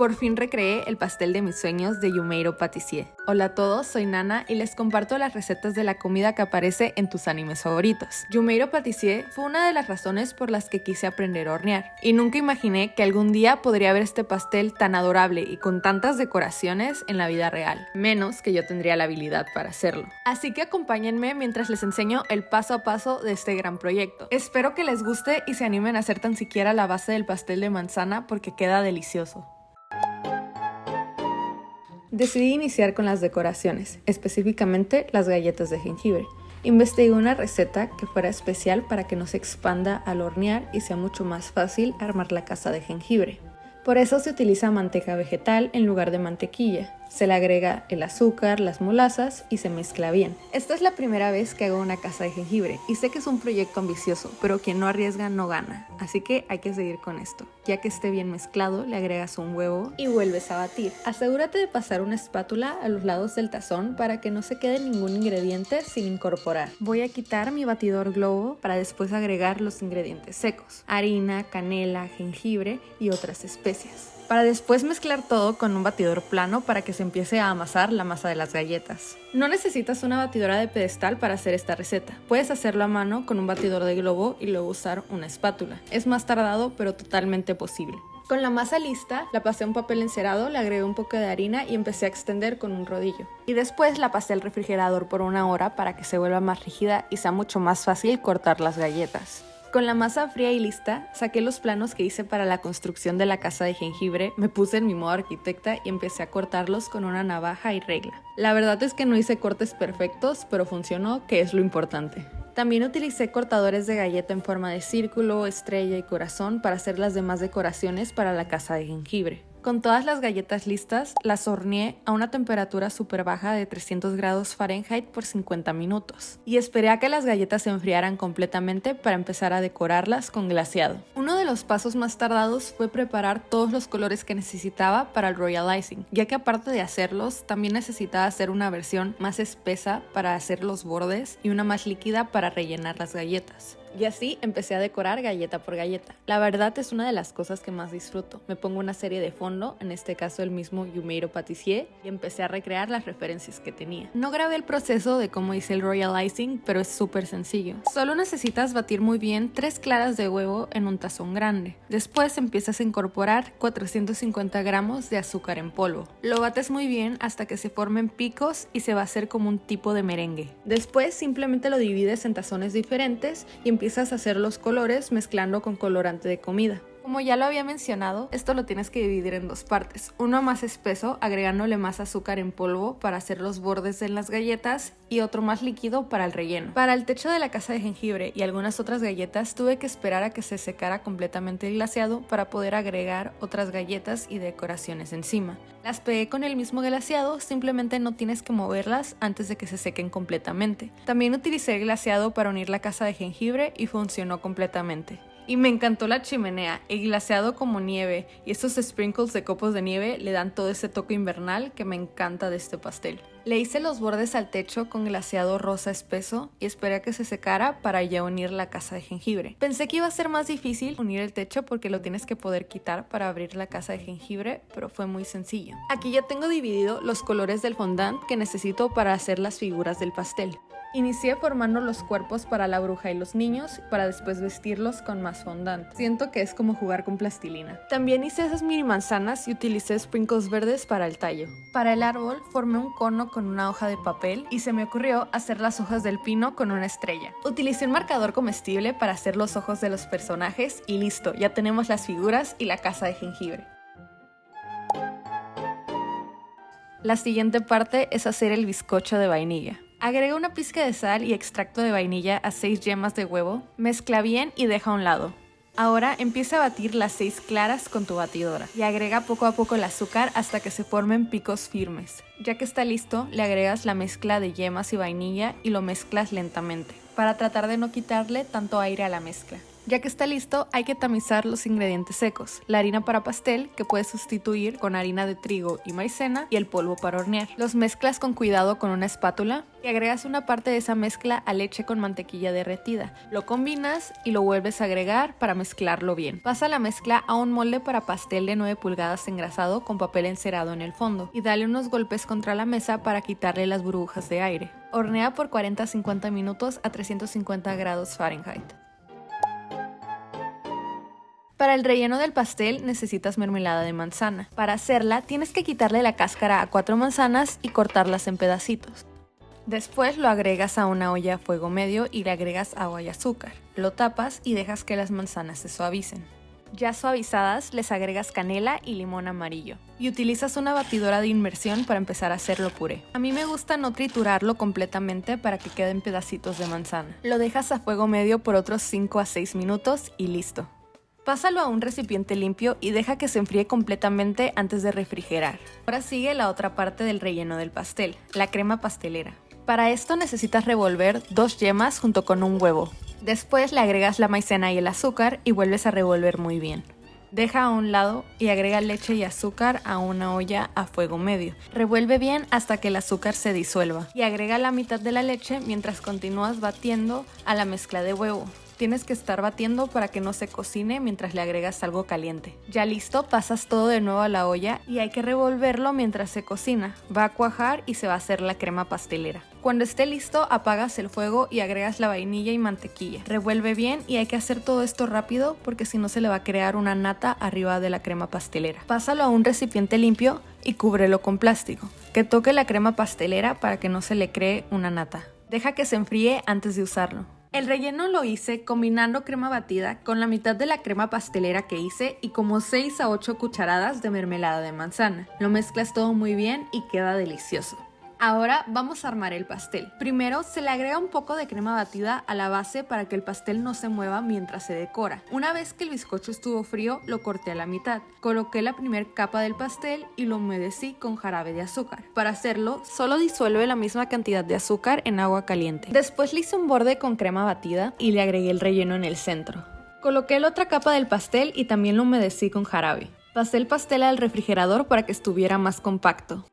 Por fin recreé el pastel de mis sueños de Yummeiro Patissier. Hola a todos, soy Nana y les comparto las recetas de la comida que aparece en tus animes favoritos. Yummeiro Patissier fue una de las razones por las que quise aprender a hornear, y nunca imaginé que algún día podría ver este pastel tan adorable y con tantas decoraciones en la vida real, menos que yo tendría la habilidad para hacerlo. Así que acompáñenme mientras les enseño el paso a paso de este gran proyecto. Espero que les guste y se animen a hacer tan siquiera la base del pastel de manzana porque queda delicioso. Decidí iniciar con las decoraciones, específicamente las galletas de jengibre. Investigué una receta que fuera especial para que no se expanda al hornear y sea mucho más fácil armar la casa de jengibre. Por eso se utiliza manteca vegetal en lugar de mantequilla. Se le agrega el azúcar, las molazas y se mezcla bien. Esta es la primera vez que hago una casa de jengibre y sé que es un proyecto ambicioso, pero quien no arriesga no gana, así que hay que seguir con esto. Ya que esté bien mezclado, le agregas un huevo y vuelves a batir. Asegúrate de pasar una espátula a los lados del tazón para que no se quede ningún ingrediente sin incorporar. Voy a quitar mi batidor globo para después agregar los ingredientes secos: harina, canela, jengibre y otras especias, para después mezclar todo con un batidor plano para que se empiece a amasar la masa de las galletas. No necesitas una batidora de pedestal para hacer esta receta. Puedes hacerlo a mano con un batidor de globo y luego usar una espátula. Es más tardado, pero totalmente posible. Con la masa lista, la pasé a un papel encerado, le agregué un poco de harina y empecé a extender con un rodillo. Y después la pasé al refrigerador por 1 hora para que se vuelva más rígida y sea mucho más fácil cortar las galletas. Con la masa fría y lista, saqué los planos que hice para la construcción de la casa de jengibre, me puse en mi modo arquitecta y empecé a cortarlos con una navaja y regla. La verdad es que no hice cortes perfectos, pero funcionó, que es lo importante. También utilicé cortadores de galleta en forma de círculo, estrella y corazón para hacer las demás decoraciones para la casa de jengibre. Con todas las galletas listas, las horneé a una temperatura súper baja de 300 grados Fahrenheit por 50 minutos. Y esperé a que las galletas se enfriaran completamente para empezar a decorarlas con glaseado. Uno de los pasos más tardados fue preparar todos los colores que necesitaba para el Royal Icing, ya que aparte de hacerlos, también necesitaba hacer una versión más espesa para hacer los bordes y una más líquida para rellenar las galletas. Y así empecé a decorar galleta por galleta. La verdad es una de las cosas que más disfruto. Me pongo una serie de fondo, en este caso el mismo Yummeiro Patissier, y empecé a recrear las referencias que tenía. No grabé el proceso de cómo hice el Royal Icing, pero es súper sencillo. Solo necesitas batir muy bien 3 claras de huevo en un tazón grande. Después empiezas a incorporar 450 gramos de azúcar en polvo. Lo bates muy bien hasta que se formen picos y se va a hacer como un tipo de merengue. Después simplemente lo divides en tazones diferentes y empiezas a hacer los colores mezclando con colorante de comida. Como ya lo había mencionado, esto lo tienes que dividir en 2 partes, uno más espeso agregándole más azúcar en polvo para hacer los bordes en las galletas y otro más líquido para el relleno. Para el techo de la casa de jengibre y algunas otras galletas tuve que esperar a que se secara completamente el glaseado para poder agregar otras galletas y decoraciones encima. Las pegué con el mismo glaseado, simplemente no tienes que moverlas antes de que se sequen completamente. También utilicé el glaseado para unir la casa de jengibre y funcionó completamente. Y me encantó la chimenea, el glaseado como nieve y estos sprinkles de copos de nieve le dan todo ese toque invernal que me encanta de este pastel. Le hice los bordes al techo con glaseado rosa espeso y esperé a que se secara para ya unir la casa de jengibre. Pensé que iba a ser más difícil unir el techo porque lo tienes que poder quitar para abrir la casa de jengibre, pero fue muy sencillo. Aquí ya tengo dividido los colores del fondant que necesito para hacer las figuras del pastel. Inicié formando los cuerpos para la bruja y los niños para después vestirlos con más fondant. Siento que es como jugar con plastilina. También hice esas mini manzanas y utilicé sprinkles verdes para el tallo. Para el árbol formé un cono con una hoja de papel y se me ocurrió hacer las hojas del pino con una estrella. Utilicé un marcador comestible para hacer los ojos de los personajes y listo, ya tenemos las figuras y la casa de jengibre. La siguiente parte es hacer el bizcocho de vainilla. Agrega una pizca de sal y extracto de vainilla a 6 yemas de huevo, mezcla bien y deja a un lado. Ahora empieza a batir las 6 claras con tu batidora y agrega poco a poco el azúcar hasta que se formen picos firmes. Ya que está listo, le agregas la mezcla de yemas y vainilla y lo mezclas lentamente, para tratar de no quitarle tanto aire a la mezcla. Ya que está listo, hay que tamizar los ingredientes secos, la harina para pastel, que puedes sustituir con harina de trigo y maicena, y el polvo para hornear. Los mezclas con cuidado con una espátula y agregas una parte de esa mezcla a leche con mantequilla derretida. Lo combinas y lo vuelves a agregar para mezclarlo bien. Pasa la mezcla a un molde para pastel de 9 pulgadas engrasado con papel encerado en el fondo y dale unos golpes contra la mesa para quitarle las burbujas de aire. Hornea por 40 a 50 minutos a 350 grados Fahrenheit. Para el relleno del pastel necesitas mermelada de manzana. Para hacerla tienes que quitarle la cáscara a 4 manzanas y cortarlas en pedacitos. Después lo agregas a una olla a fuego medio y le agregas agua y azúcar. Lo tapas y dejas que las manzanas se suavicen. Ya suavizadas les agregas canela y limón amarillo. Y utilizas una batidora de inmersión para empezar a hacerlo puré. A mí me gusta no triturarlo completamente para que queden pedacitos de manzana. Lo dejas a fuego medio por otros 5 a 6 minutos y listo. Pásalo a un recipiente limpio y deja que se enfríe completamente antes de refrigerar. Ahora sigue la otra parte del relleno del pastel, la crema pastelera. Para esto necesitas revolver 2 yemas junto con un huevo. Después le agregas la maicena y el azúcar y vuelves a revolver muy bien. Deja a un lado y agrega leche y azúcar a una olla a fuego medio. Revuelve bien hasta que el azúcar se disuelva y agrega la mitad de la leche mientras continúas batiendo a la mezcla de huevo. Tienes que estar batiendo para que no se cocine mientras le agregas algo caliente. Ya listo, pasas todo de nuevo a la olla y hay que revolverlo mientras se cocina. Va a cuajar y se va a hacer la crema pastelera. Cuando esté listo, apagas el fuego y agregas la vainilla y mantequilla. Revuelve bien y hay que hacer todo esto rápido porque si no se le va a crear una nata arriba de la crema pastelera. Pásalo a un recipiente limpio y cúbrelo con plástico. Que toque la crema pastelera para que no se le cree una nata. Deja que se enfríe antes de usarlo. El relleno lo hice combinando crema batida con la mitad de la crema pastelera que hice y como 6 a 8 cucharadas de mermelada de manzana. Lo mezclas todo muy bien y queda delicioso. Ahora vamos a armar el pastel. Primero se le agrega un poco de crema batida a la base para que el pastel no se mueva mientras se decora. Una vez que el bizcocho estuvo frío, lo corté a la mitad. Coloqué la primera capa del pastel y lo humedecí con jarabe de azúcar. Para hacerlo, solo disuelve la misma cantidad de azúcar en agua caliente. Después le hice un borde con crema batida y le agregué el relleno en el centro. Coloqué la otra capa del pastel y también lo humedecí con jarabe. Pasé el pastel al refrigerador para que estuviera más compacto.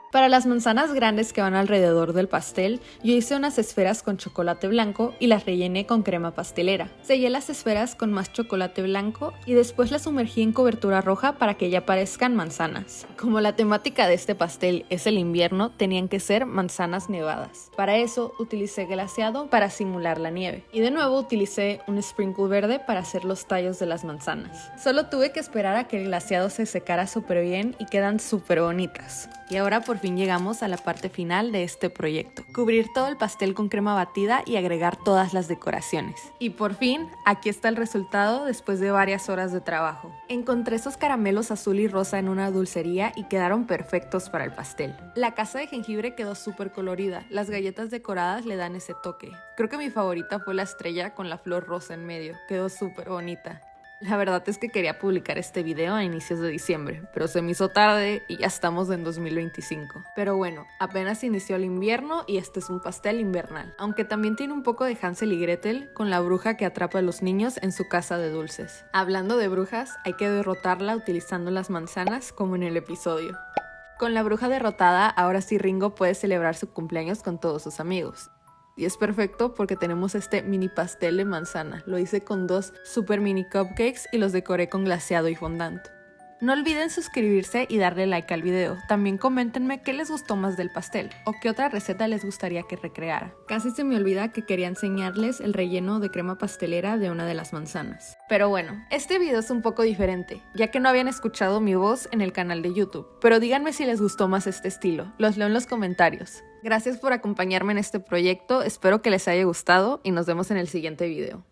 Para las manzanas grandes que van alrededor del pastel, yo hice unas esferas con chocolate blanco y las rellené con crema pastelera. Sellé las esferas con más chocolate blanco y después las sumergí en cobertura roja para que ya parezcan manzanas. Como la temática de este pastel es el invierno, tenían que ser manzanas nevadas. Para eso utilicé glaseado para simular la nieve. Y de nuevo utilicé un sprinkle verde para hacer los tallos de las manzanas. Solo tuve que esperar a que el glaseado se secara súper bien y quedan súper bonitas. Y ahora por fin llegamos a la parte final de este proyecto. Cubrir todo el pastel con crema batida y agregar todas las decoraciones. Y por fin, aquí está el resultado después de varias horas de trabajo. Encontré esos caramelos azul y rosa en una dulcería y quedaron perfectos para el pastel. La casa de jengibre quedó súper colorida. Las galletas decoradas le dan ese toque. Creo que mi favorita fue la estrella con la flor rosa en medio. Quedó súper bonita. La verdad es que quería publicar este video a inicios de diciembre, pero se me hizo tarde y ya estamos en 2025. Pero bueno, apenas inició el invierno y este es un pastel invernal. Aunque también tiene un poco de Hansel y Gretel con la bruja que atrapa a los niños en su casa de dulces. Hablando de brujas, hay que derrotarla utilizando las manzanas como en el episodio. Con la bruja derrotada, ahora sí Ringo puede celebrar su cumpleaños con todos sus amigos. Y es perfecto porque tenemos este mini pastel de manzana. Lo hice con 2 super mini cupcakes y los decoré con glaseado y fondant. No olviden suscribirse y darle like al video. También coméntenme qué les gustó más del pastel o qué otra receta les gustaría que recreara. Casi se me olvida que quería enseñarles el relleno de crema pastelera de una de las manzanas. Pero bueno, este video es un poco diferente, ya que no habían escuchado mi voz en el canal de YouTube. Pero díganme si les gustó más este estilo. Los leo en los comentarios. Gracias por acompañarme en este proyecto, espero que les haya gustado y nos vemos en el siguiente video.